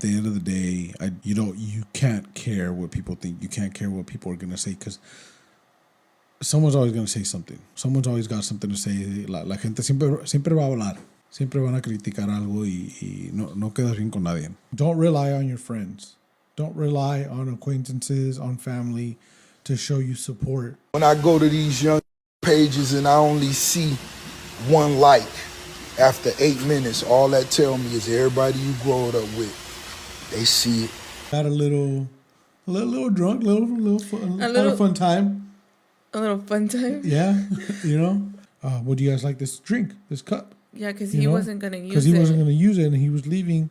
the end of the day, you can't care what people think. You can't care what people are gonna say because someone's always gonna say something. Someone's always got something to say. La gente siempre va a hablar. Siempre van a criticar algo y no quedas bien con nadie. Don't rely on your friends. Don't rely on acquaintances, on family to show you support. When I go to these young pages and I only see one like after 8 minutes, all that tell me is everybody you growed up with, they see it. Got a little drunk, little fun time. A little fun time? Yeah, what do you guys like this drink, this cup? Yeah, because he wasn't going to use it. Because he wasn't going to use it and he was leaving.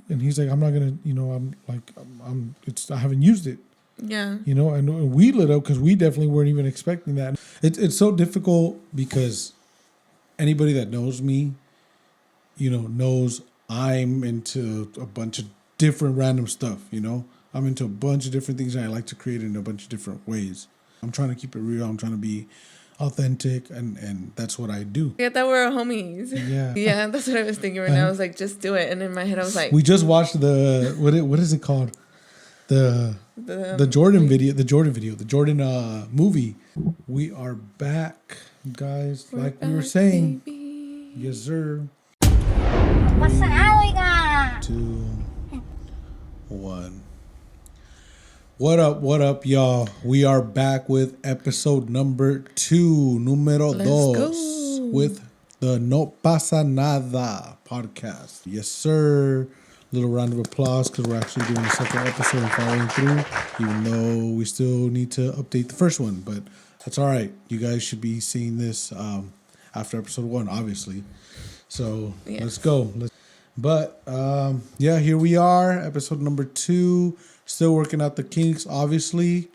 And he's like, I'm not going to, I haven't used it. Yeah. And we lit up because we definitely weren't even expecting that. It's so difficult because anybody that knows me, knows I'm into a bunch of different random stuff, I'm into a bunch of different things and I like to create in a bunch of different ways. I'm trying to keep it real. I'm trying to be authentic and that's what I do. I thought we were homies. Yeah. Yeah, that's what I was thinking right now. I was like, just do it. And in my head I was like, we just watched the what is it called? The Jordan video, the Jordan movie. We are back, guys. Like we were saying. Baby. Yes, sir. Pasa Nada. 2, 1. What up, y'all? We are back with episode number 2, número Let's 2, go. with the No Pasa Nada podcast. Yes, sir. Little round of applause because we're actually doing the second episode and following through, even though we still need to update the first one. But that's all right. You guys should be seeing this after episode 1, obviously. So Yes. Let's go. But here we are, episode number 2. Still working out the kinks, obviously.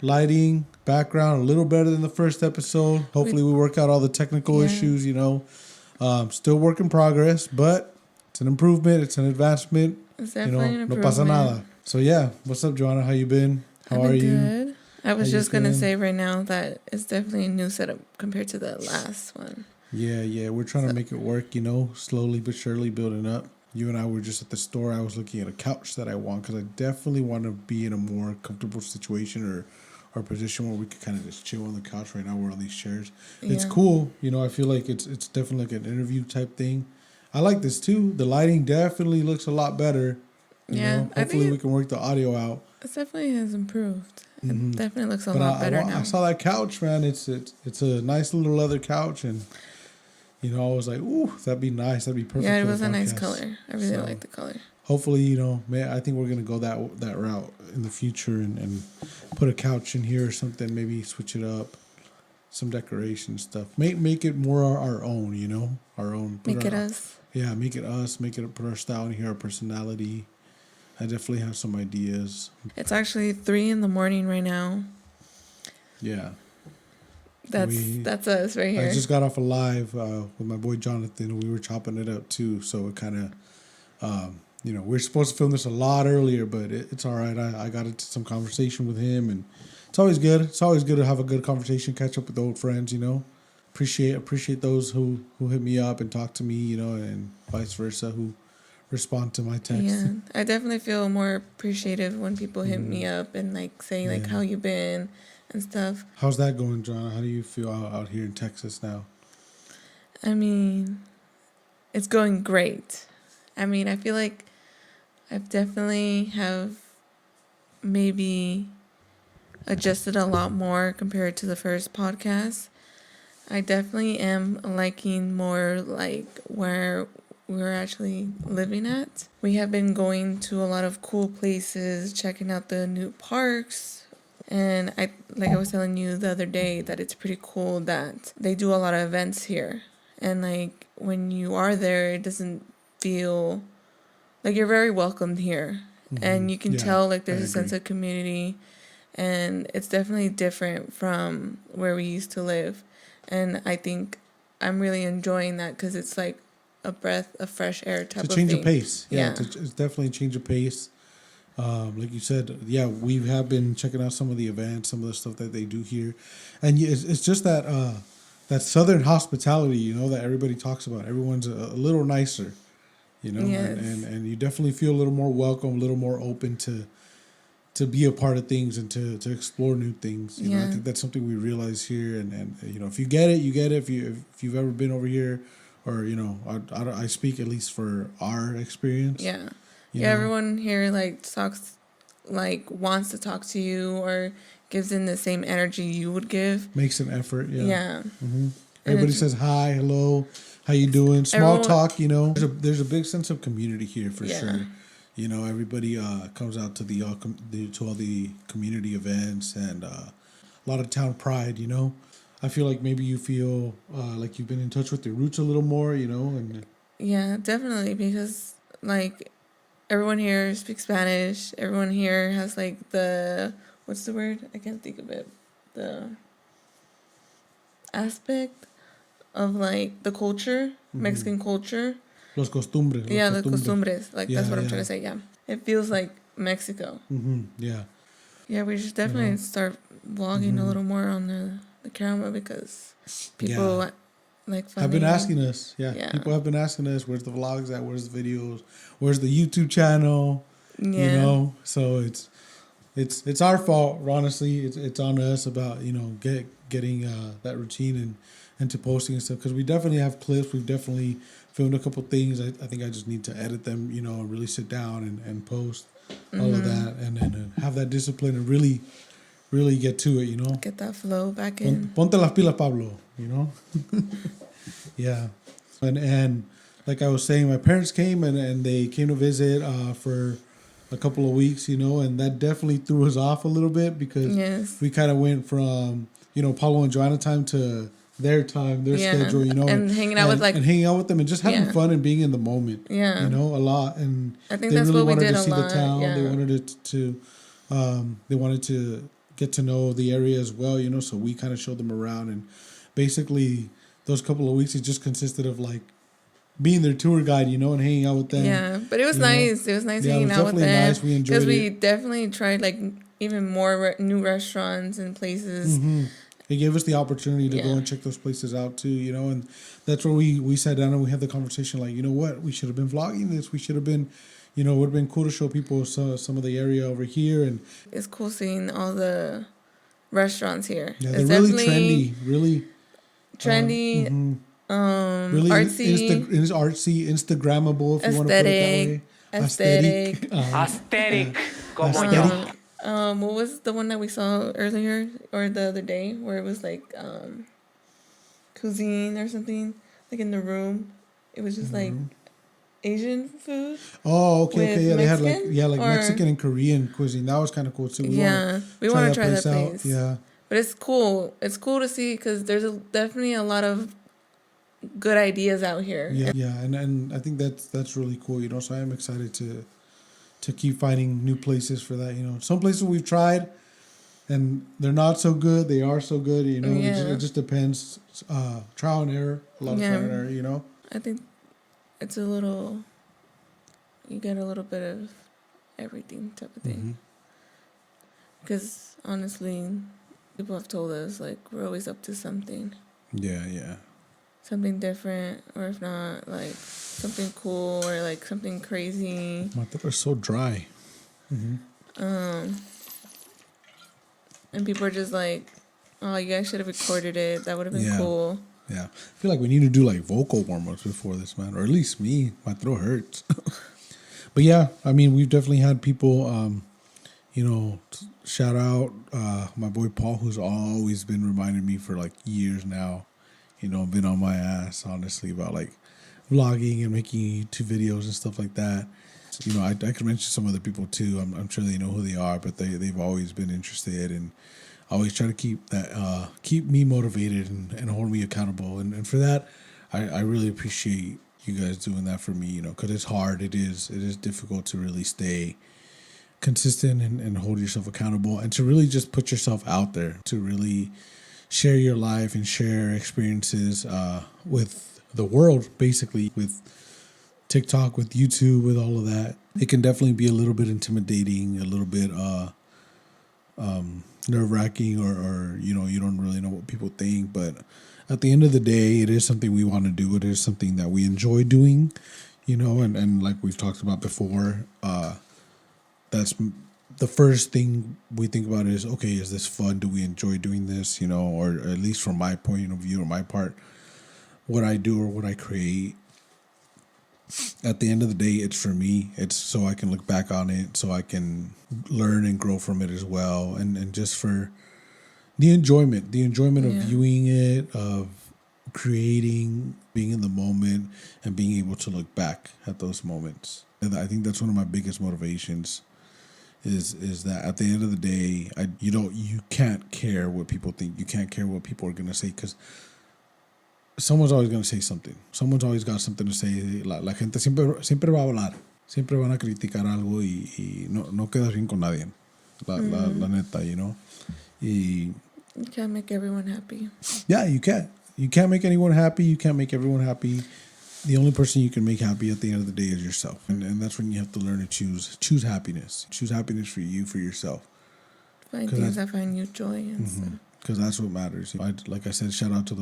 Lighting, background, a little better than the first episode. Hopefully we work out all the technical issues, Still work in progress, but it's an improvement. It's an advancement. It's definitely an improvement. No pasa nada. So what's up, Joanna? How you been? How are you? Good. I was just going to feeling? say right now that it's definitely a new setup compared to the last one. Yeah. We're trying to make it work, slowly but surely building up. You and I were just at the store. I was looking at a couch that I want because I definitely want to be in a more comfortable situation or position where we could kind of just chill on the couch. Right now we're on these chairs. It's cool. I feel like it's definitely like an interview type thing. I like this too. The lighting definitely looks a lot better. Hopefully we can work the audio out. It definitely has improved. It definitely looks a But lot better now. I saw that couch, man. It's a nice little leather couch and I was like, ooh, that'd be nice. That'd be perfect. Yeah, it for was the a nice podcast. color. I really like the color. Hopefully, I think we're gonna go that route in the future and put a couch in here or something. Maybe switch it up, some decoration stuff. Make it more our own. Our own. Make it us. Yeah, make it us. Make it put our style in here, our personality. I definitely have some ideas. It's actually 3 a.m. right now. Yeah. That's us right here. I just got off a live with my boy Jonathan. We were chopping it up too, so it kind of, we're supposed to film this a lot earlier, but it's all right. I got into some conversation with him, and it's always good. It's always good to have a good conversation, catch up with old friends. Appreciate those who hit me up and talk to me, and vice versa, who respond to my text. Yeah, I definitely feel more appreciative when people hit me up and say how you been and stuff. How's that going, John? How do you feel out here in Texas now? I mean, it's going great. I mean, I feel like I've definitely have maybe adjusted a lot more compared to the first podcast. I definitely am liking more where we're actually living at. We have been going to a lot of cool places, checking out the new parks. And I was telling you the other day that it's pretty cool that they do a lot of events here. And when you are there, it doesn't feel like you're very welcomed here. Mm-hmm. And you can tell there's a sense of community. And it's definitely different from where we used to live. And I think I'm really enjoying that because it's like a breath of fresh air type of thing. It's a change of pace. Yeah. It's definitely a change of pace. Like you said, we have been checking out some of the events, some of the stuff that they do here. And it's just that southern hospitality, that everybody talks about. Everyone's a little nicer. you know, Yes. and you definitely feel a little more welcome, a little more open to be a part of things and to explore new things. You know, I Yeah. think that's something we realize here. And you know, if you get it, you get it. If you've ever been over here, or you know, I speak at least for our experience. Yeah. You Yeah, know? everyone here like talks, like wants to talk to you or gives in the same energy you would give. Makes an effort. Yeah. Yeah. Everybody it's- says hi, hello, how you doing? Small Everyone- talk. You know, there's a big sense of community here for Yeah. sure. You know, everybody comes out to to all the community events and a lot of town pride. You know, I feel like maybe you feel like you've been in touch with your roots a little more. You know, and Yeah, definitely, because like everyone here speaks Spanish. Everyone here has like what's the word? I can't think of it. The aspect of like the culture, Mexican culture. los costumbres. Yeah, the costumbres. Like that's Yeah, what I'm yeah. trying to say. Yeah, it feels like Mexico. Yeah. Yeah, we should definitely start vlogging a little more on the camera because people Yeah. like Have been funny- asking us. Yeah. People have been asking us, where's the vlogs at? Where's the videos? Where's the YouTube channel? Yeah. You know, so it's our fault. Honestly, it's on us about getting that routine and to posting and stuff, because we definitely have clips. We've definitely filmed a couple things. I think I just need to edit them. You know, and really sit down and post all of that, and then have that discipline and really get to it. You know, Get that flow back in. ponte las pilas, Pablo. You know, yeah, and like I was saying, my parents came and they came to visit for a couple of weeks, you know, and that definitely threw us off a little bit because Yes. we kind of went from, Pablo and Joanna time to their time, their Yeah. schedule, you know, And hanging out with, like- and hanging out with them and just having Yeah. fun and being in the moment, Yeah. you know, a lot. And I think they that's really what we wanted did to a see lot, the town. yeah. They wanted to get to know the area as well, you know, so we kind of showed them around. And basically those couple of weeks, it just consisted of like being their tour guide, you know, and hanging out with them. Yeah, but it was you know. nice. It was nice Yeah, it hanging was out with definitely them. nice. We enjoyed because we it. definitely tried like even more new restaurants and places. It gave us the opportunity to go Yeah. and check those places out too, you know, and that's where we sat down and we had the conversation like, you know what, we should have been vlogging this. We should have been, it would have been cool to show people some of the area over here. And It's cool seeing all the restaurants here. yeah, It's they're really definitely trendy, trendy, really artsy, artsy, Instagrammable, if you want to put it that way. aesthetic. Aesthetic, como yo. Aesthetic. What was the one that we saw earlier or the other day where it was like cuisine or something, like in the room? It was just like Asian food. Oh, okay, With yeah, they had Mexican, or- Mexican and Korean cuisine. That was kind of cool too. We want to try that out. place. Yeah. But it's cool. It's cool to see because there's definitely a lot of good ideas out here. Yeah, and I think that's really cool, you know. So I am excited to keep finding new places for that, you know. Some places we've tried and they're not so good. They are so good, you know. Yeah. It just depends. Trial and error, a lot of trial and error, you know. I think it's a little. You get a little bit of everything type of thing. Because honestly, people have told us like we're always up to something. Yeah. Something different, or if not, like something cool or like something crazy. My throat is so dry. And people are just like, "Oh, you guys should have recorded it. That would have been Yeah. cool." Yeah, I feel like we need to do like vocal warm-ups before this, man, or at least me. My throat hurts. But yeah, I mean, we've definitely had people, shout out my boy Paul, who's always been reminding me for like years now, been on my ass, honestly, about like vlogging and making YouTube videos and stuff like that. I could mention some other people too. I'm sure they know who they are, but they've always been interested and always try to keep me motivated and hold me accountable. And for that, I really appreciate you guys doing that for me, because it's hard. It is difficult to really stay consistent and hold yourself accountable and to really just put yourself out there, to really share your life and share experiences with the world, basically, with TikTok, with YouTube, with all of that. It can definitely be a little bit intimidating, a little bit nerve-wracking, or you don't really know what people think. But at the end of the day, it is something we want to do. It is something that we enjoy doing, you know, and like we've talked about before, that's the first thing we think about is, okay, is this fun? Do we enjoy doing this? You know, or at least from my point of view or my part, what I do or what I create, at the end of the day, it's for me. It's so I can look back on it, so I can learn and grow from it as well, and just for the enjoyment of Yeah. viewing it, of creating, being in the moment, and being able to look back at those moments. And I think that's one of my biggest motivations. Is that at the end of the day, you can't care what people think. You can't care what people are gonna say because someone's always going to say something. Someone's always got something to say. La gente siempre va a hablar. Siempre van a criticar algo y no quedas bien con nadie. La neta, you know. Y, You can't make everyone happy. yeah, you can't. You can't make anyone happy. You can't make everyone happy. The only person you can make happy at the end of the day is yourself. And that's when you have to learn to choose happiness. Choose happiness for you, for yourself. Find 'Cause things that's- that find you joy and stuff. Because that's what matters. Like I said, shout out to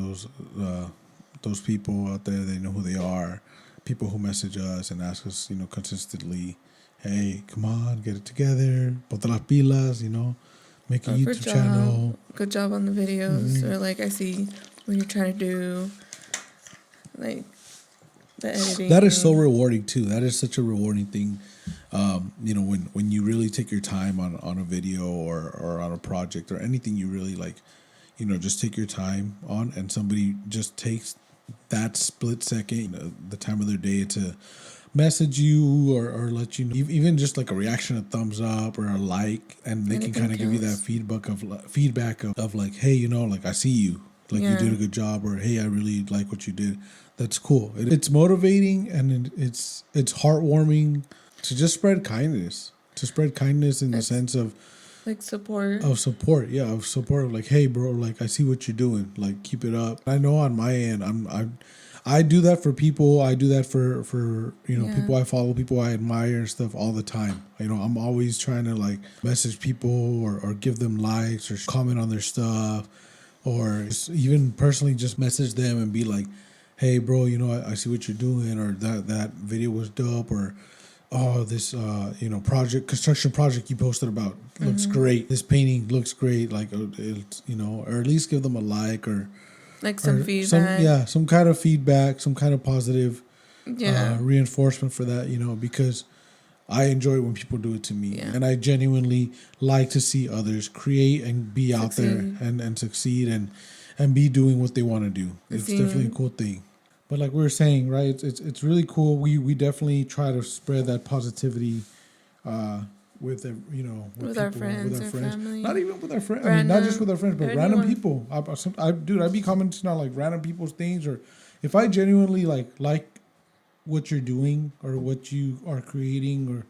those people out there. They know who they are. People who message us and ask us, you know, consistently, hey, come on, get it together. Ponte las pilas, you know, make a Good YouTube job. channel. Good job on the videos. Or like I see when you're trying to do like the editing. That is so rewarding too. That is such a rewarding thing. You know, when you really take your time on a video or on a project or anything you really like, you know, just take your time on, and somebody just takes that split second, you know, the time of their day to message you or let you know, even just like a reaction, a thumbs up or a like, and they Anything can kind of give you that counts. feedback of like, hey, you know, like I see you, like you Yeah. did a good job, or hey, I really like what you did. That's cool. It's motivating, and it's heartwarming to just spread kindness. To spread kindness in the That's- sense of Like support. support, yeah, of support, of like, hey, bro, like I see what you're doing, like keep it up. I know on my end, I do that for people. I do that for you know, Yeah. people I follow, people I admire and stuff all the time. You know, I'm always trying to like message people or give them likes or comment on their stuff, or just even personally just message them and be like, hey, bro, you know, I see what you're doing, or that video was dope, or oh, this you know, construction project you posted about looks great. This painting looks great. Like it's, you know, or at least give them a like or Like some or feedback. some kind of feedback, some kind of positive Yeah. reinforcement for that, you know, because I enjoy when people do it to me, Yeah. and I genuinely like to see others create and be out there Succeed. and succeed and be doing what they want to do. It's Seeing- definitely a cool thing. But like we were saying, right? It's really cool. We definitely try to spread that positivity with you know, With people, our friends, with our our friends. family. Not even with our friends. I mean, not just with our friends, but random Anyone. people. I'd be commenting on like random people's things, or if I genuinely like what you're doing or what you are creating or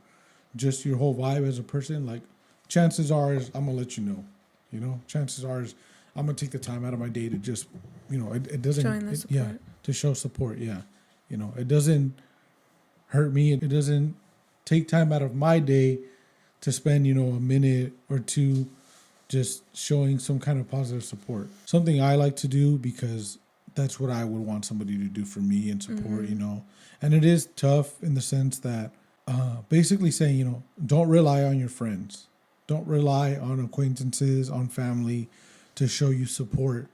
just your whole vibe as a person, like chances are is I'm gonna let you know. You know, chances are is I'm gonna take the time out of my day to just, you know, it doesn't Showing the yeah, support. to show support. Yeah, you know, it doesn't hurt me. It doesn't take time out of my day to spend, you know, a minute or two just showing some kind of positive support. Something I like to do because that's what I would want somebody to do for me and support, you know. And it is tough in the sense that basically saying, you know, don't rely on your friends. Don't rely on acquaintances, on family to show you support.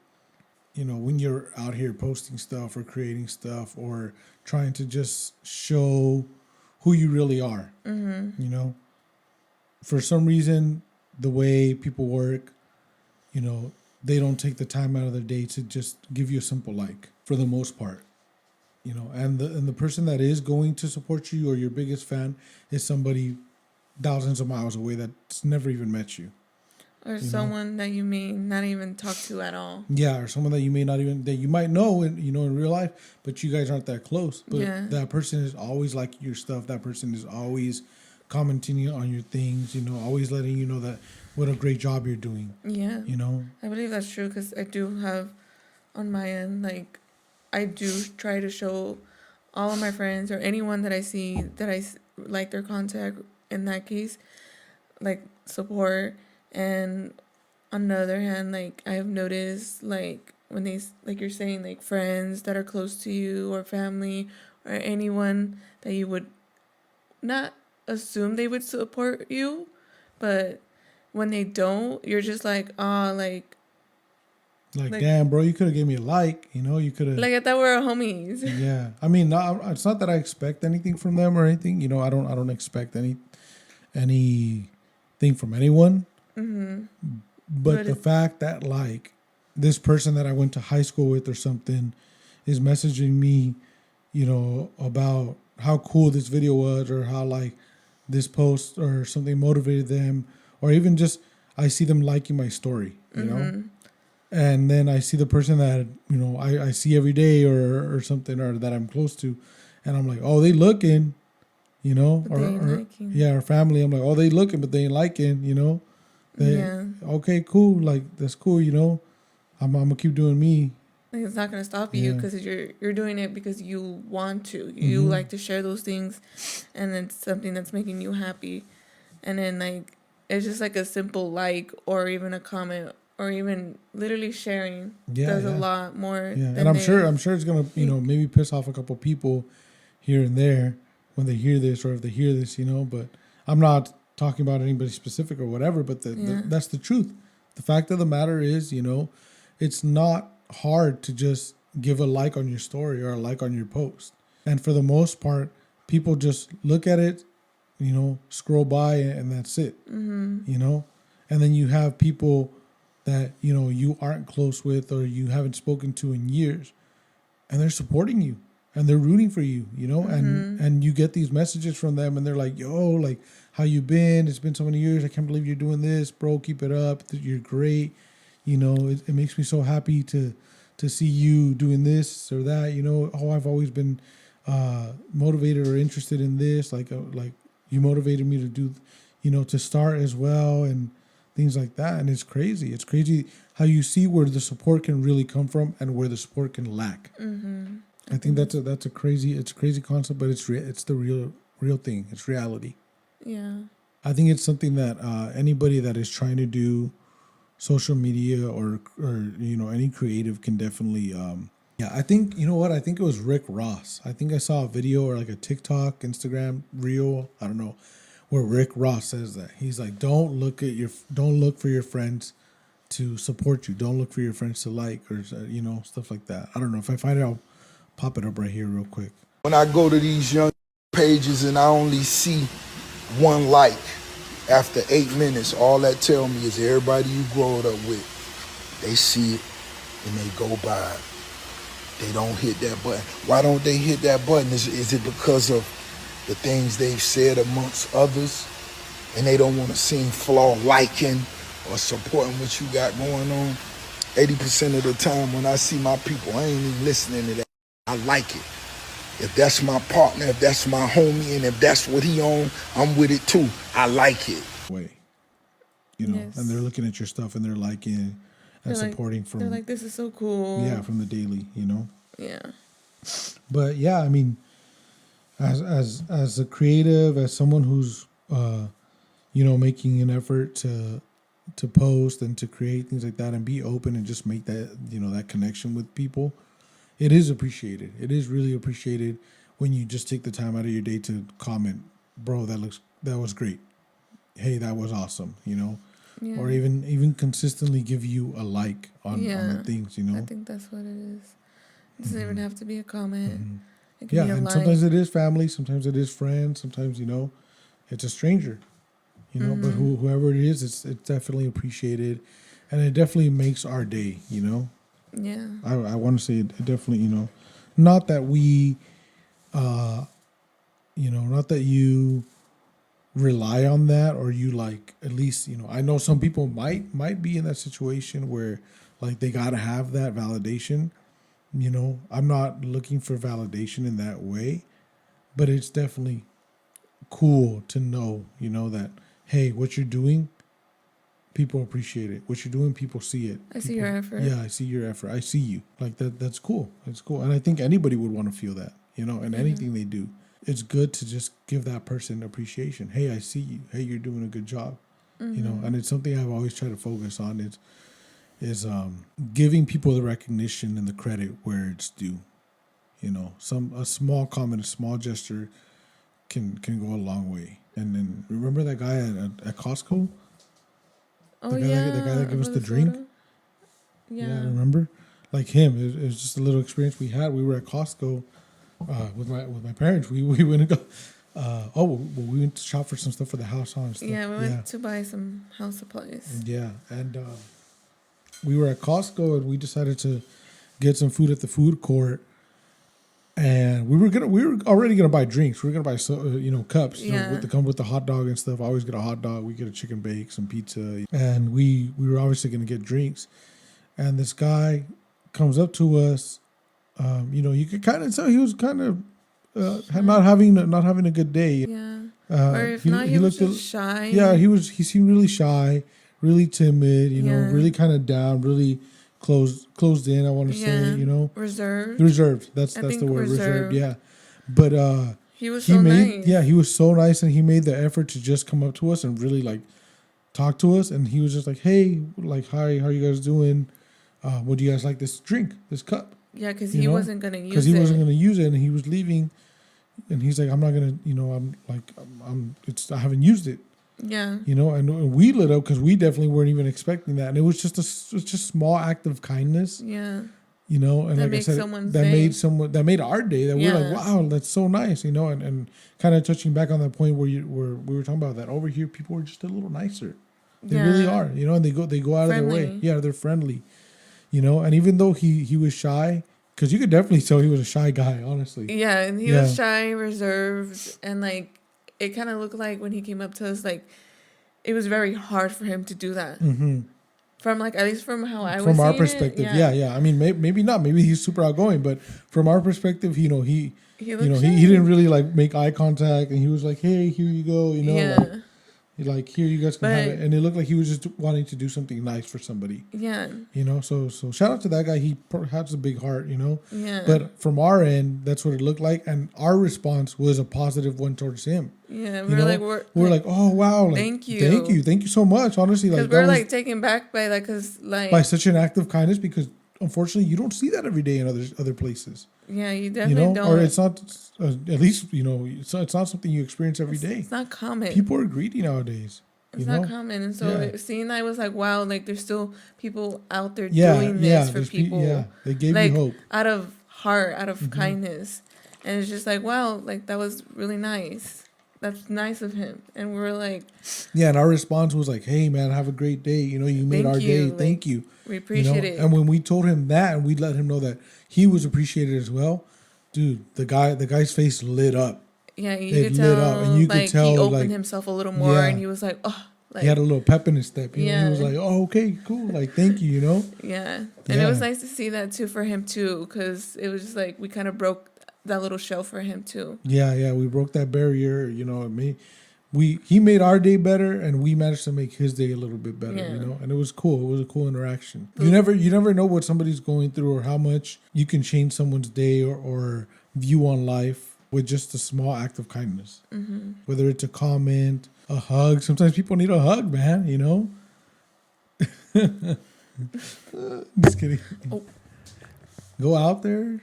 You know, when you're out here posting stuff or creating stuff or trying to just show who you really are, you know. For some reason, the way people work, you know, they don't take the time out of their day to just give you a simple like for the most part, you know. And the person that is going to support you or your biggest fan is somebody thousands of miles away that's never even met you. Or know? someone that you may not even talk to at all. Yeah, or someone that you may not even that you might know in, you know, in real life, but you guys aren't that close. But Yeah. that person is always liking your stuff. That person is always commenting on your things. You know, always letting you know that what a great job you're doing. Yeah. You know, I believe that's true because I do have on my end, like, I do try to show all of my friends or anyone that I see that like their contact in that case, like, support. And on the other hand, like, I have noticed, like, when they, like you're saying, like, friends that are close to you or family or anyone that you would not assume they would support you, but when they don't, you're just like, oh, like damn, bro, you could have gave me a like. You could have. like I thought we were homies. Yeah, I mean, it's not that I expect anything from them or anything. I don't expect anything from anyone. But the fact that like this person that I went to high school with or something is messaging me, about how cool this video was or how like this post or something motivated them, or even just I see them liking my story, and then I see the person that I see every day or something, or that I'm close to, and I'm like, oh, they looking, But they ain't liking. yeah, our family. I'm like, oh, they looking, but they ain't liking, Yeah. Okay, cool, like that's cool, I'm gonna keep doing me. Like it's not gonna stop you because you're doing it because you want to. You like to share those things, and it's something that's making you happy, and then like it's just like a simple like or even a comment or even literally sharing does a lot more. Yeah, than and I'm sure it's gonna maybe piss off a couple people here and there when they hear this, or if they hear this, But I'm not talking about anybody specific or whatever. But that's the truth. The fact of the matter is, it's not hard to just give a like on your story or a like on your post, and for the most part, people just look at it, scroll by, and that's it. And then you have people that you aren't close with or you haven't spoken to in years, and they're supporting you and they're rooting for you, and you get these messages from them, and they're like, yo, like, how you been? It's been so many years. I can't believe you're doing this, bro. Keep it up. You're great. It makes me so happy to see you doing this or that. Oh, I've always been motivated or interested in this. Like you motivated me to do, to start as well, and things like that. And it's crazy. It's crazy how you see where the support can really come from and where the support can lack. I think that's a crazy concept, but it's the real thing. It's reality. Yeah. I think it's something that anybody that is trying to do social media or any creative can definitely I think I think it was Rick Ross. I think I saw a video or like a TikTok, Instagram reel, I don't know, where Rick Ross says that he's like, don't look for your friends to support you, don't look for your friends to like, or stuff like that. I don't know. If I find it, I'll pop it up right here real quick. When I go to these young pages and I only see one like after 8 minutes, all that tell me is everybody you growed up with, they see it and they go by it. They don't hit that button. Why don't they hit that button? Is it because of the things they've said amongst others, and they don't want to seem flawed liking or supporting what you got going on? 80% of the time when I see my people, I ain't even listening to that. I like it. If that's my partner, if that's my homie, and if that's what he on, I'm with it too. I like it. Way, Yes. and they're looking at your stuff and they're liking and supporting from. They're like, this is so cool. Yeah, from the daily, Yeah. But yeah, I mean, as a creative, as someone who's making an effort to post and to create things like that and be open and just make that that connection with people, it is appreciated. It is really appreciated when you just take the time out of your day to comment, bro, that was great. Hey, that was awesome, Yeah. or even consistently give you a like on the things, I think that's what it is. It doesn't even have to be a comment. It can Yeah, be a and like. sometimes it is family, sometimes it is friends, sometimes it's a stranger, but whoever it is, it's definitely appreciated, and it definitely makes our day. Yeah. I want to say it definitely, not that we, not that you rely on that, or you like, at least, I know some people might be in that situation where like they got to have that validation. I'm not looking for validation in that way, but it's definitely cool to know, that, hey, what you're doing, people appreciate it. What you're doing, people see it. I see your effort. Yeah, I see your effort. I see you. Like that's cool. It's cool. And I think anybody would want to feel that, in anything they do. It's good to just give that person appreciation. Hey, I see you. Hey, you're doing a good job. And it's something I've always tried to focus on is giving people the recognition and the credit where it's due. You know, a small comment, a small gesture can go a long way. And then remember that guy at Costco? Oh The guy that gave us for the drink? soda? Yeah, remember? Like him. It was just a little experience we had. We were at Costco with my parents. We went and go. We went to shop for some stuff for the house and stuff. Yeah, we went to buy some house supplies. Yeah, and we were at Costco and we decided to get some food at the food court. And we were already gonna buy drinks. We were gonna buy cups. Yeah. Come with the hot dog and stuff. I always get a hot dog. We get a chicken bake, some pizza, and we were obviously gonna get drinks. And this guy comes up to us. You could kind of tell he was kind of not having a good day. Yeah. Or if not, he was just shy. Yeah, he seemed really shy, really timid. Really kind of down, really closed in. I want to say, reserved. That's the word, reserved. Yeah, but he was nice. Yeah, he was so nice, and he made the effort to just come up to us and really like talk to us. And he was just like, "Hey, like, hi, how are you guys doing? Would you guys like this drink, this cup?" Yeah, because he wasn't gonna use it. Because he wasn't gonna use it, and he was leaving, and he's like, "I'm not gonna, I haven't used it." Yeah. And we lit up because we definitely weren't even expecting that, and it was just a small act of kindness. Yeah. And that like I said, that made our day. That we're like, wow, that's so nice. And kind of touching back on that point where we were talking about that over here, people are just a little nicer. They really are. And they go out of their way. Yeah, they're friendly. And even though he was shy, because you could definitely tell he was a shy guy, honestly. Yeah, and he was shy, reserved, and like it kind of looked like when he came up to us, like it was very hard for him to do that. Mm-hmm. From like at least from how I was from our seeing perspective, it, yeah. I mean, maybe not. Maybe he's super outgoing, but from our perspective, he he didn't really like make eye contact, and he was like, "Hey, here you go," like here you guys can have it, and it looked like he was just wanting to do something nice for somebody. Yeah. So shout out to that guy. He has a big heart, Yeah. But from our end, that's what it looked like, and our response was a positive one towards him. Yeah, we're like, oh wow, like, thank you so much. Honestly, like we're like taken back by that, because like by such an act of kindness, because unfortunately you don't see that every day in other places. Yeah, you definitely don't. Or it's not at least it's not something you experience every day. It's not common. People are greedy nowadays. It's not common, and so seeing that, I was like, wow, like there's still people out there doing this for people. They gave like, you hope out of heart, out of kindness, and it's just like, wow, like that was really nice. That's nice of him. And we were like, yeah, and our response was like, hey man, have a great day. You made our day. Like, thank you. We appreciate it. And when we told him that, and we let him know that he was appreciated as well, dude, the guy's face lit up. Yeah, you could tell. And you could tell, he opened himself a little more, and he was like, oh. Like, he had a little pep in his step. He was like, oh, okay, cool. Like, thank you, Yeah. And it was nice to see that too for him too, because it was just like we kind of broke that little shell for him too. Yeah, we broke that barrier. He made our day better, and we managed to make his day a little bit better. And it was cool. It was a cool interaction. You never know what somebody's going through or how much you can change someone's day or view on life with just a small act of kindness. Mm-hmm. Whether it's a comment, a hug. Sometimes people need a hug, man. Just kidding. Oh. Go out there.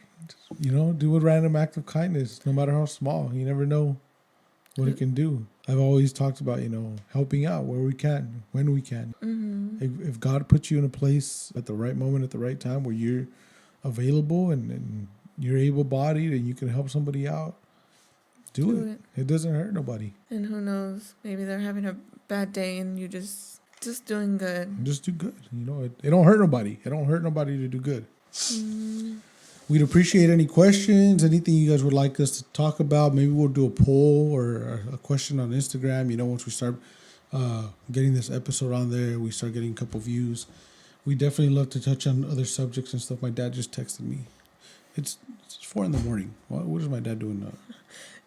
Do a random act of kindness, no matter how small. You never know what it can do. I've always talked about, helping out where we can, when we can. Mm-hmm. If God puts you in a place at the right moment, at the right time, where you're available and you're able-bodied and you can help somebody out, do it. It doesn't hurt nobody. And who knows? Maybe they're having a bad day and you just doing good. Just do good. It don't hurt nobody. It don't hurt nobody to do good. We'd appreciate any questions, anything you guys would like us to talk about. Maybe we'll do a poll or a question on Instagram. Once we start getting this episode on there, we start getting a couple views. We definitely love to touch on other subjects and stuff. My dad just texted me. It's 4 a.m. What is my dad doing now?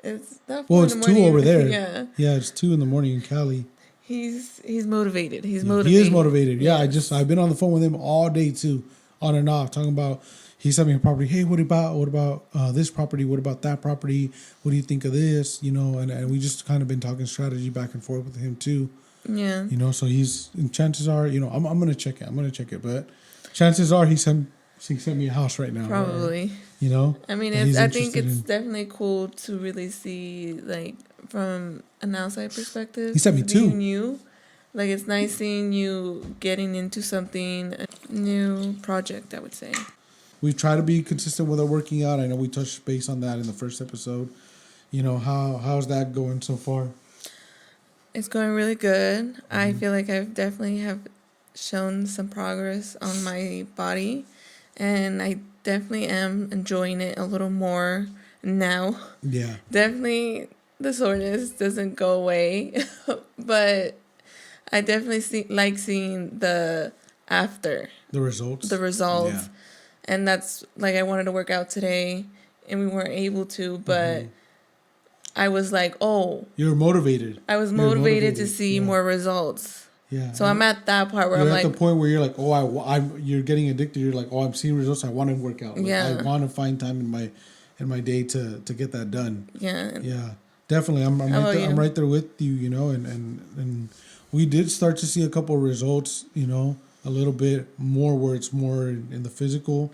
It's not 4 well, it's 2 over there. Yeah, it's 2 a.m. in Cali. He's motivated. He is motivated. Yeah, I've been on the phone with him all day too, on and off, talking about. He's having a property. Hey, what about this property? What about that property? What do you think of this? And we just kind of been talking strategy back and forth with him too. Yeah. So chances are, I'm gonna check it. But chances are he's She sent me a house right now. Probably. You know? I mean, that he's I think interested it's in. definitely cool to really see, like, from an outside perspective. He sent me two. Being you. Like, it's nice seeing you getting into something, a new project, I would say. We try to be consistent with our working out. I know we touched base on that in the first episode. You know, how's that going so far? It's going really good. I feel like I've definitely have shown some progress on my body, and I definitely am enjoying it a little more now. Yeah. Definitely the soreness doesn't go away, but I definitely like seeing the after, The results. Yeah. And that's like, I wanted to work out today and we weren't able to, but I was like, oh, You were motivated. I was You were motivated to see more results. Yeah. So I'm at that part where You're I'm at like, the point where you're like, you're getting addicted. You're like, I'm seeing results. I want to work out. Like, Yeah. I want to find time in my day to get that done. yeah. Yeah, definitely. I'm How right about there. you? I'm right there with you. You know, and we did start to see a couple of results. You know, a little bit more where it's more in the physical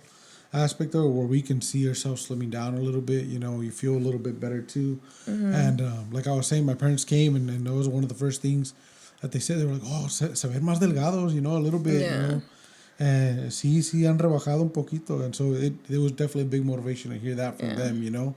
aspect of it, where we can see ourselves slimming down a little bit. You know, you feel a little bit better too. And like I was saying, my parents came and that was one of the first things that they said. They were like, oh, se ven más delgados, you know, a little bit, Yeah. you know. And sí han rebajado un poquito. And so it was definitely a big motivation to hear that from them, you know.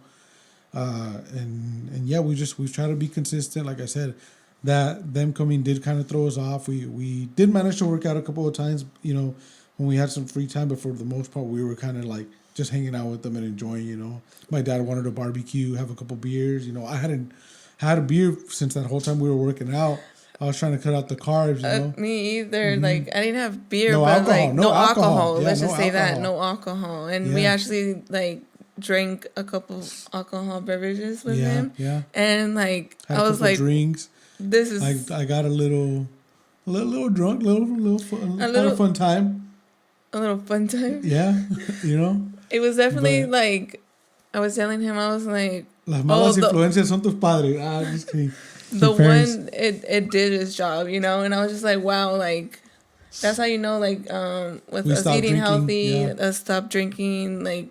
And yeah, we've tried to be consistent. Like I said, that them coming did kind of throw us off. We did manage to work out a couple of times, you know, when we had some free time, but for the most part, we were kind of like just hanging out with them and enjoying, you know. My dad wanted to barbecue, have a couple beers, you know. I hadn't had a beer since that whole time we were working out. I was trying to cut out the carbs, you know. Me either. Like, I didn't have beer, No but alcohol. like, No no alcohol. alcohol. Yeah, Let's no just say that. alcohol. No alcohol. And we Yeah. actually, like, drank a couple alcohol beverages with Yeah, him. yeah. And, like, Had I a was couple like, drinks. this is I got a little drunk, had a fun time. a little fun time. Yeah, you know. It was definitely But- like, I was telling him, I was like, Las malas the- influencias son tus padres. Just kidding. the Your parents- one, it did its job, you know? And I was just like, wow, like, that's how you know, like, with We us stopped eating drinking, healthy, yeah. us stop drinking, like,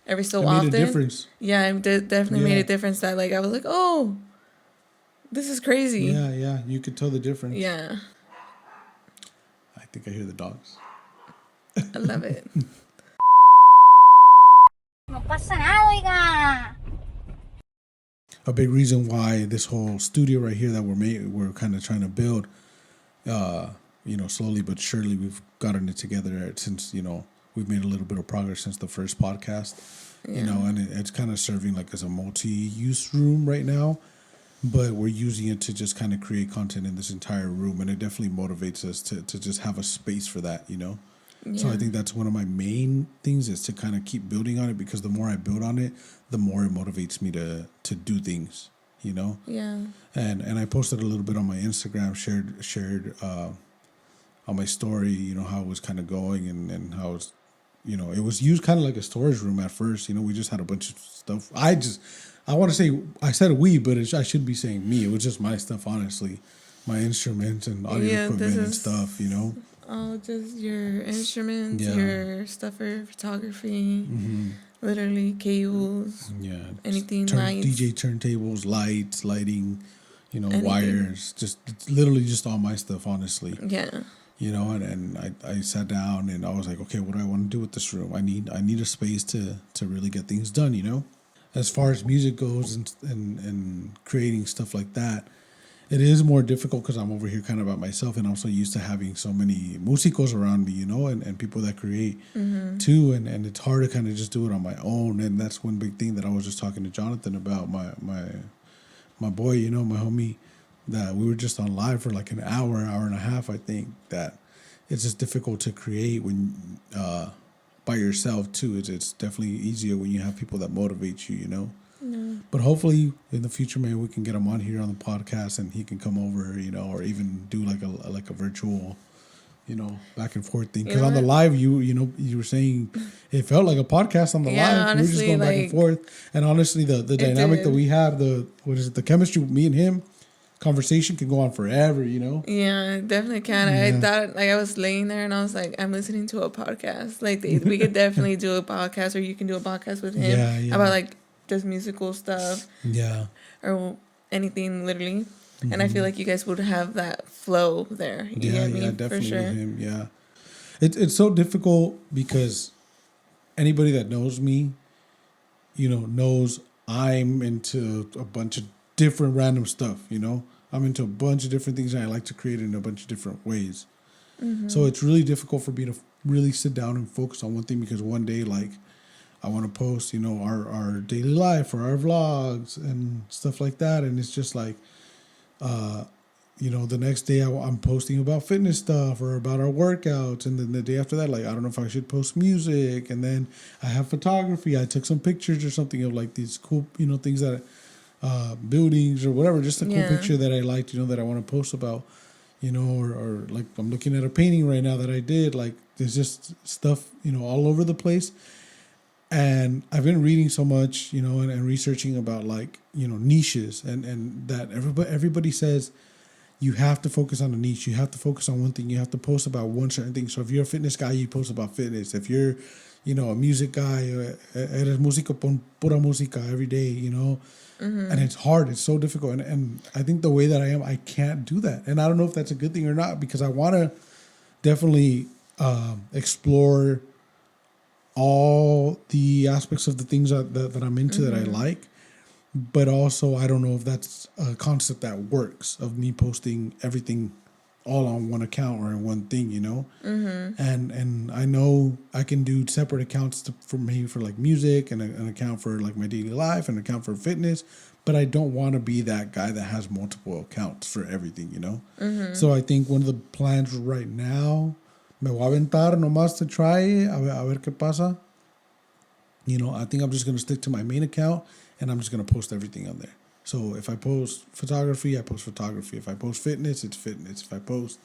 every so It often. made a difference. Yeah, it definitely made Yeah. a difference that, like, I was like, oh, this is crazy. Yeah, you could tell the difference. Yeah, I think I hear the dogs. I love it. No pasa nada, oiga. A big reason why this whole studio right here that we're kind of trying to build, you know, slowly but surely we've gotten it together since, you know, we've made a little bit of progress since the first podcast, you know, and it's kind of serving like as a multi-use room right now, but we're using it to just kind of create content in this entire room, and it definitely motivates us to just have a space for that, you know. So I think that's one of my main things is to kind of keep building on it, because the more I build on it, the more it motivates me to do things, you know. Yeah. And I posted a little bit on my Instagram, shared on my story, you know, how it was kind of going and how it's, you know, it was used kind of like a storage room at first. You know, we just had a bunch of stuff. I want to say, I said we, but I should be saying me. It was just my stuff, honestly, my instruments and audio equipment and stuff, you know. Oh, just your instruments, Yeah. your stuffer, photography, literally cables, Yeah. anything, lights. DJ turntables, lights, lighting, you know, Anything. wires, just it's literally just all my stuff, honestly. Yeah. You know, and I sat down and I was like, okay, what do I want to do with this room? I need a space to really get things done, you know. As far as music goes and creating stuff like that, it is more difficult because I'm over here kind of by myself, and I'm so used to having so many músicos around me, you know, and people that create too, and it's hard to kind of just do it on my own. And that's one big thing that I was just talking to Jonathan about, my boy, you know, my homie, that we were just on live for like an hour and a half. I think that it's just difficult to create when by yourself too. It's definitely easier when you have people that motivate you, you know. But hopefully in the future, maybe we can get him on here on the podcast and he can come over, you know, or even do like a virtual, you know, back and forth thing. Because You know on the what? live, you were saying it felt like a podcast on the Yeah, live. We were just honestly, going back and like, forth. And honestly, the dynamic that did. we have, the chemistry, me and him, conversation can go on forever, you know? Yeah, definitely can. I Yeah. thought, like, I was laying there and I was like, I'm listening to a podcast. Like, we could definitely do a podcast, or you can do a podcast with him Yeah, yeah. about, like, just musical stuff Yeah. or anything, literally. And I feel like you guys would have that flow there. You Yeah, get me? yeah, For definitely sure. with him. Yeah. It's so difficult because anybody that knows me, you know, knows I'm into a bunch of different random stuff, you know? I'm into a bunch of different things and I like to create it in a bunch of different ways. So it's really difficult for me to really sit down and focus on one thing because one day, like, I want to post, you know, our daily life or our vlogs and stuff like that. And it's just like, you know, the next day I'm posting about fitness stuff or about our workouts. And then the day after that, like, I don't know if I should post music. And then I have photography. I took some pictures or something of like these cool, you know, things that, buildings or whatever, just a cool Yeah. picture that I liked, you know, that I want to post about, you know, or like I'm looking at a painting right now that I did. Like, there's just stuff, you know, all over the place. And I've been reading so much, you know, and researching about like, you know, niches and that everybody says you have to focus on a niche. You have to focus on one thing. You have to post about one certain thing. So if you're a fitness guy, you post about fitness. If you're, you know, a music guy, eres música, pon pura música every day, you know. And it's hard. It's so difficult. And I think the way that I am, I can't do that. And I don't know if that's a good thing or not because I want to definitely explore all the aspects of the things that I'm into that I like. But also, I don't know if that's a concept that works of me posting everything all on one account or in one thing, you know? And I know I can do separate accounts for maybe for like music and an account for like my daily life and an account for fitness. But I don't want to be that guy that has multiple accounts for everything, you know? So I think one of the plans right now, me voy a aventar nomás to try it, a ver qué pasa. You know, I think I'm just going to stick to my main account and I'm just going to post everything on there. So if I post photography, I post photography. If I post fitness, it's fitness. If I post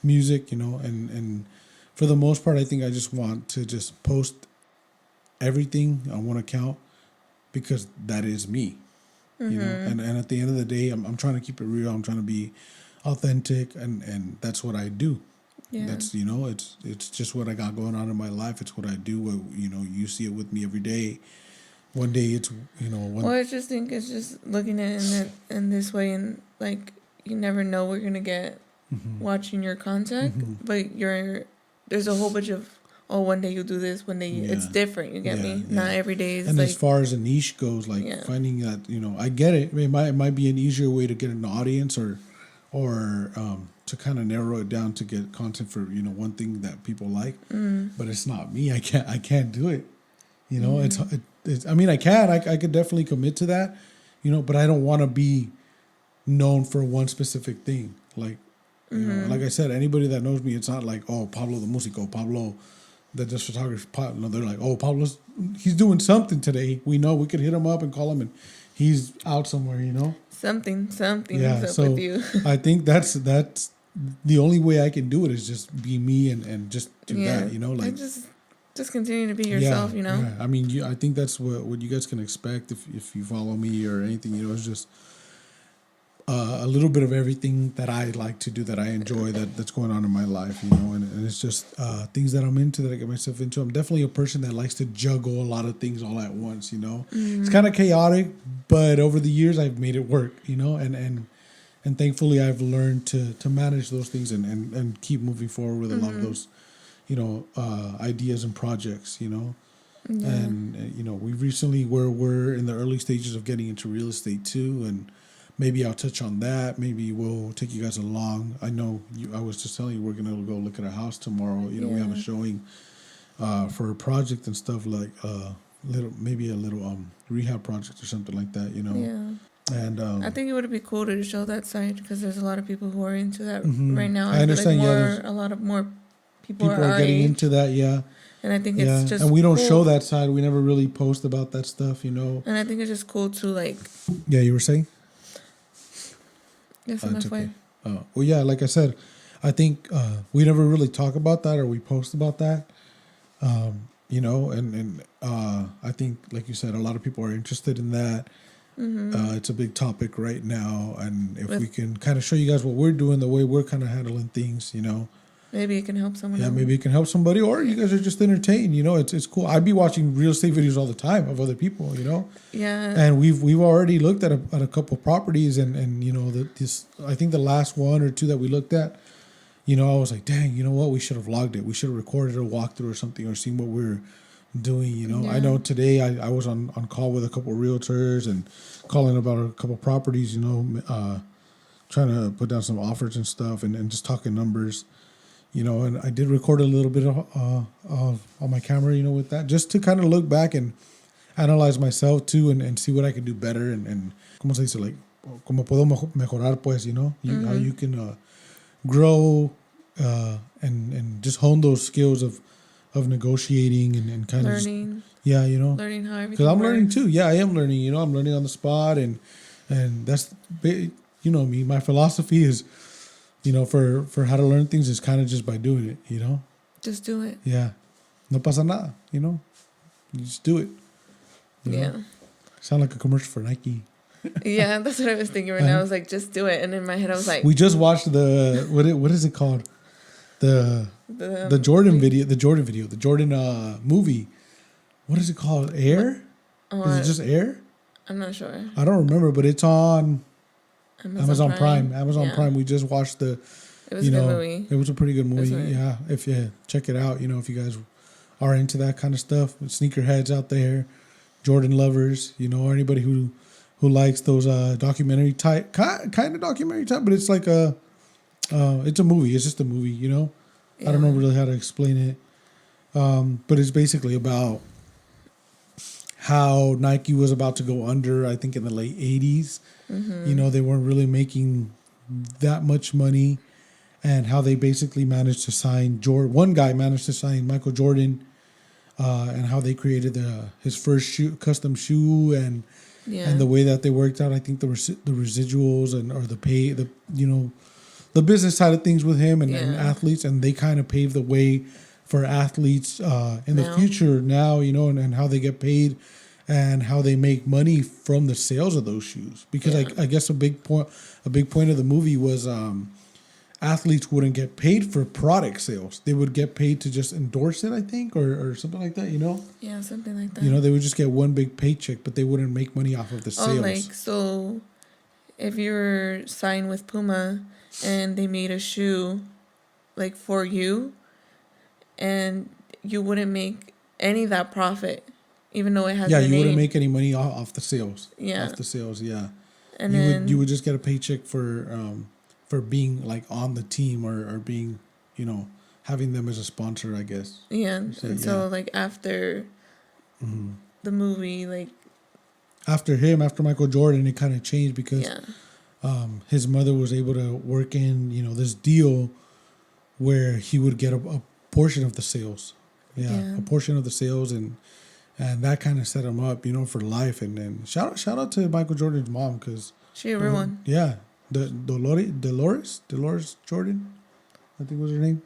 music, you know, and for the most part, I think I just want to just post everything on one account because that is me, you know, and at the end of the day, I'm trying to keep it real. I'm trying to be authentic and that's what I do. Yeah. That's, you know, it's just what I got going on in my life. It's what I do. You know, you see it with me every day. One day it's, you know, Well, I just think it's just looking at it in this way, and like you never know what you're gonna get watching your content, but there's a whole bunch of one day you do this, one day it's Yeah. different. You get Yeah, me? yeah. Not every day is and like as far as a niche goes, like Yeah. finding that, you know, I get it. I mean, it might be an easier way to get an audience or to kind of narrow it down to get content for, you know, one thing that people like, but it's not me. I can't do it. You know, it's I mean, I could definitely commit to that, you know, but I don't want to be known for one specific thing. Like, you know, like I said, anybody that knows me, it's not like, oh, Pablo the Musico, Pablo that does photography. No, they're like, oh, he's doing something today. We know we could hit him up and call him and he's out somewhere, you know? something Yeah, is up so with you. I think that's the only way I can do it is just be me and just do that, you know, like and just continue to be yourself, you know. Yeah. I mean, I think that's what you guys can expect if you follow me or anything. You know, it's just a little bit of everything that I like to do, that I enjoy, that's going on in my life. You know, and it's just things that I'm into, that I get myself into. I'm definitely a person that likes to juggle a lot of things all at once. You know, it's kind of chaotic, but over the years I've made it work. You know, and thankfully I've learned to manage those things and keep moving forward with a lot of those, you know, ideas and projects, you know. And you know, we recently we're in the early stages of getting into real estate too, and maybe I'll touch on that. Maybe we'll take you guys along. I know I was just telling you we're gonna go look at a house tomorrow. You know, we have a showing for a project and stuff, like a little rehab project or something like that, you know. Yeah. And I think it would be cool to show that side because there's a lot of people who are into that right now. I understand. Feel like Yeah, a lot of more people people are are getting age, into that. Yeah. and I think Yeah, it's just and we don't cool. show that side. We never really post about that stuff, you know. And I think it's just cool to like. Yeah, you were saying? Yes, It's my okay. Well, yeah, like I said, I think we never really talk about that or we post about that, you know. And I think, like you said, a lot of people are interested in that, It's a big topic right now, and if With- we can kind of show you guys what we're doing, the way we're kind of handling things, Maybe it can help someone yeah, else. maybe it can help somebody, or you guys are just entertained. It's cool. I'd be watching real estate videos all the time of other people, Yeah. and we've already looked at a couple of properties, and this I think the last one or two that we looked at, I was like, dang, you know what? We should have logged it. We should have recorded a walkthrough or something, or seen what we're doing. I Yeah. know today I was on call with a couple of realtors and calling about a couple of properties. Trying to put down some offers and stuff, and just talking numbers. And I did record a little bit of on my camera, with that, just to kind of look back and analyze myself too, and see what I can do better, and como se dice, like, como puedo mejorar, pues, how you can grow and just hone those skills of negotiating and kind of Learning. yeah, Learning how everything because I'm learning works. too. Yeah, I am learning. I'm learning on the spot, and that's me. My philosophy is, for how to learn things is kind of just by doing it. Just do it. Yeah, no pasa nada. You just do it. Yeah. Sound like a commercial for Nike. Yeah, that's what I was thinking right now. I was like, just do it. And in my head, I was like, We just watched the what is it called? The Jordan video. The Jordan movie. What is it called? Air? Is it just Air? I'm not sure. I don't remember, but it's on Amazon Prime. Yeah. Prime. We just watched the. It was a good movie. It was a pretty good movie. That's right. Yeah, if you check it out, if you guys are into that kind of stuff, sneakerheads out there, Jordan lovers, or anybody who likes those documentary type kind of documentary type, but it's like it's a movie. It's just a movie, I don't know really how to explain it, but it's basically about how Nike was about to go under. I think in the late '80s, they weren't really making that much money, and how they basically managed to sign one guy managed to sign Michael Jordan, and how they created his first custom shoe, and the way that they worked out. I think the residuals or the pay, the business side of things with him and athletes, and they kind of paved the way for athletes in the future now, and how they get paid and how they make money from the sales of those shoes. Because I guess a big point of the movie was athletes wouldn't get paid for product sales. They would get paid to just endorse it, I think, or something like that, Yeah, something like that. They would just get one big paycheck, but they wouldn't make money off of the sales. So if you were signed with Puma and they made a shoe like for you, and you wouldn't make any of that profit, even though it has Yeah, your you name. wouldn't make any money off the sales. Yeah. Off the sales, yeah. And You would just get a paycheck for being like on the team or being, having them as a sponsor, I guess. Yeah. And so yeah. like after the movie, like After Michael Jordan, it kind of changed because his mother was able to work in, this deal where he would get a portion of the sales. Yeah, a portion of the sales, and that kind of set him up, for life. And then shout out to Michael Jordan's mom, because she a real one. Yeah, Dolores Jordan, I think was her name.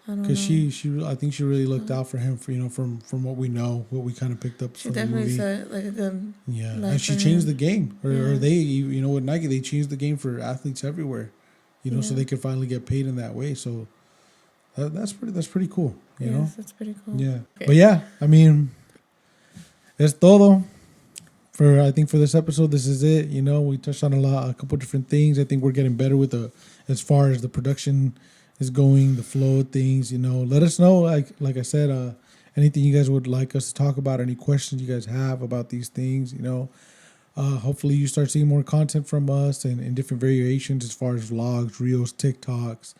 Because she I think she really looked out for him, from what we know, what we kind of picked up She from the definitely movie. set like a good life And she for changed him. the game, or they, with Nike, they changed the game for athletes everywhere, so they could finally get paid in that way. So that's pretty cool, Yes, that's pretty cool. Yeah. Okay. But yeah, I mean, es todo I think for this episode. This is it. We touched on a couple different things. I think we're getting better with as far as the production is going, the flow of things. Let us know, like I said, anything you guys would like us to talk about, any questions you guys have about these things. Hopefully you start seeing more content from us and different variations as far as vlogs, reels, TikToks,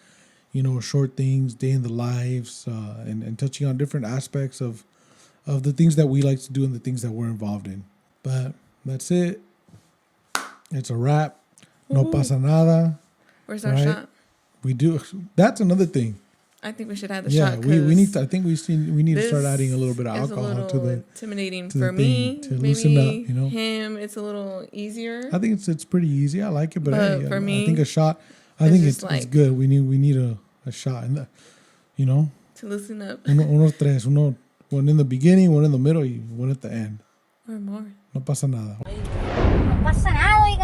short things, day in the lives, and touching on different aspects of the things that we like to do and the things that we're involved in. But that's it. It's a wrap. No pasa nada. Where's our Right. shot? We do. That's another thing. I think we should add the Yeah, shot. we need to. I think we need to this start adding a little bit of is alcohol a little to the. intimidating to the for me. thing, to Maybe loosen up, him, it's a little easier. I think it's pretty easy. I like it, but hey, for I me, think a shot. I it's think just it's like- good. We need a shot in the, to loosen up. uno tres, one in the beginning, one in the middle, one at the end. Or more. No pasa nada. No pasa nada, oiga.